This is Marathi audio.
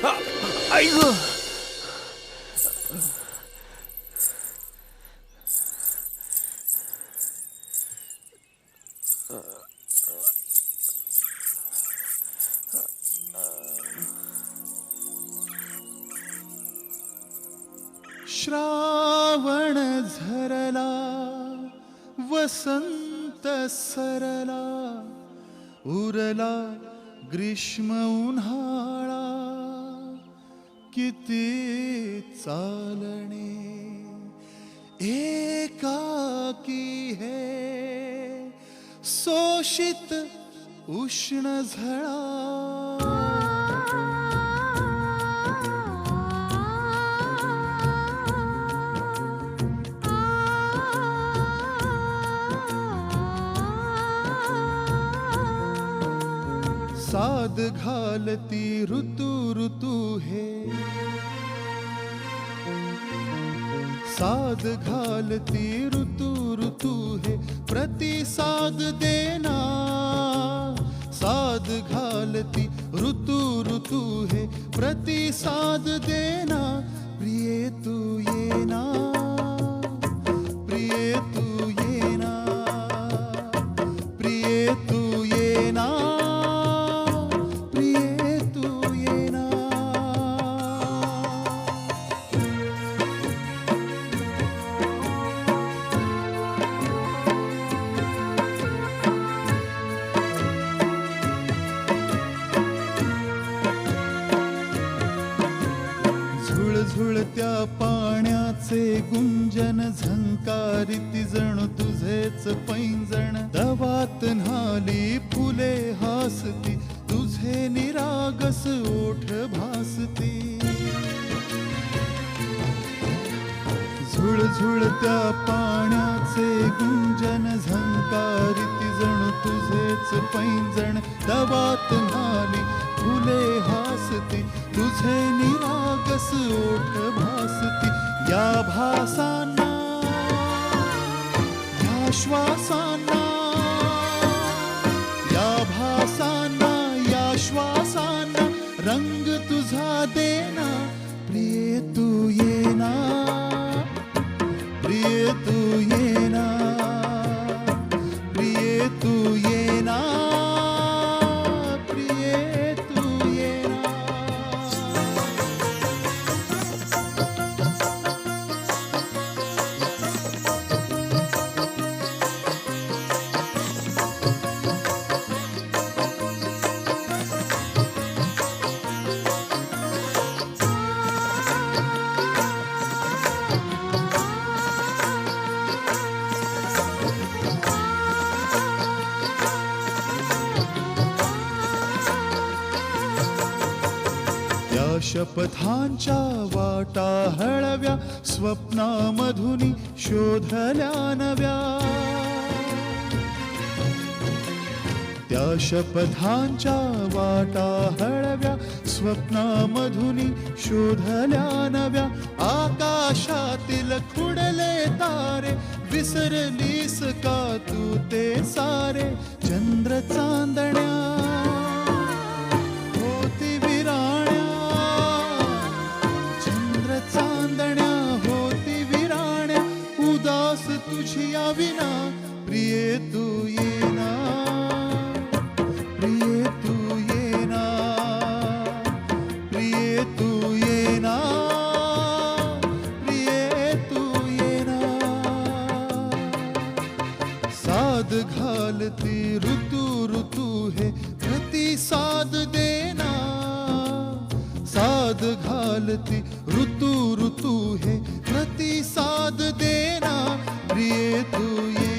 आई ग. श्रावण झरला वसंत सरला उरला ग्रीष्म उन्हाळा किती चालणे एकाकी हे शोषित उष्ण झळा. साद घालती ऋतू ऋतू हे साद घालती ऋतू ऋतू हे प्रतिसाद देना. साद घालती ऋतू ऋतू हे प्रतिसाद देना. प्रिये तू येना प्रिये तू येना प्रिये तू येना प्रिये तू येना. झुळझुळत्या पाण्याचे गुंजन झंकारिती जणू तुझेच पैंजण. दवात न्हाली फुले हासती तुझे निरागस ओठ भासती. झुळझुळत्या पाण्याचे गुंजन झंकारिती जणू तुझेच पैंजण. दवात न्हाली फुले हासती तुझे निरागस ओठ भासती. या भासांना या श्वासांना या भासांना या श्वासांना रंग तुझा देना. प्रिये तू येना प्रिये तू येना प्रिये तू येना प्रिये तू येना. त्या शपथांच्या वाटा हळव्या स्वप्नामधुनी शोधल्या नव्या. त्या शपथांच्या वाटा हळव्या स्वप्नामधुनी शोधल्या नव्या. आकाशातील खुडले तारे विसरलीस का तू ते सारे. चंद्र चांदण्या होती विराण्या चंद्र चांदण्या होती विराण्या. उदास तुझी या विना प्रिये तू येना प्रिये तू येना प्रिये तू येना प्रिये तू येना. साद घालती ऋतू ऋतू हे प्रतिसाद देना. साद घालती ऋतू ऋतू हे प्रतिसाद देना. प्रिये तू ये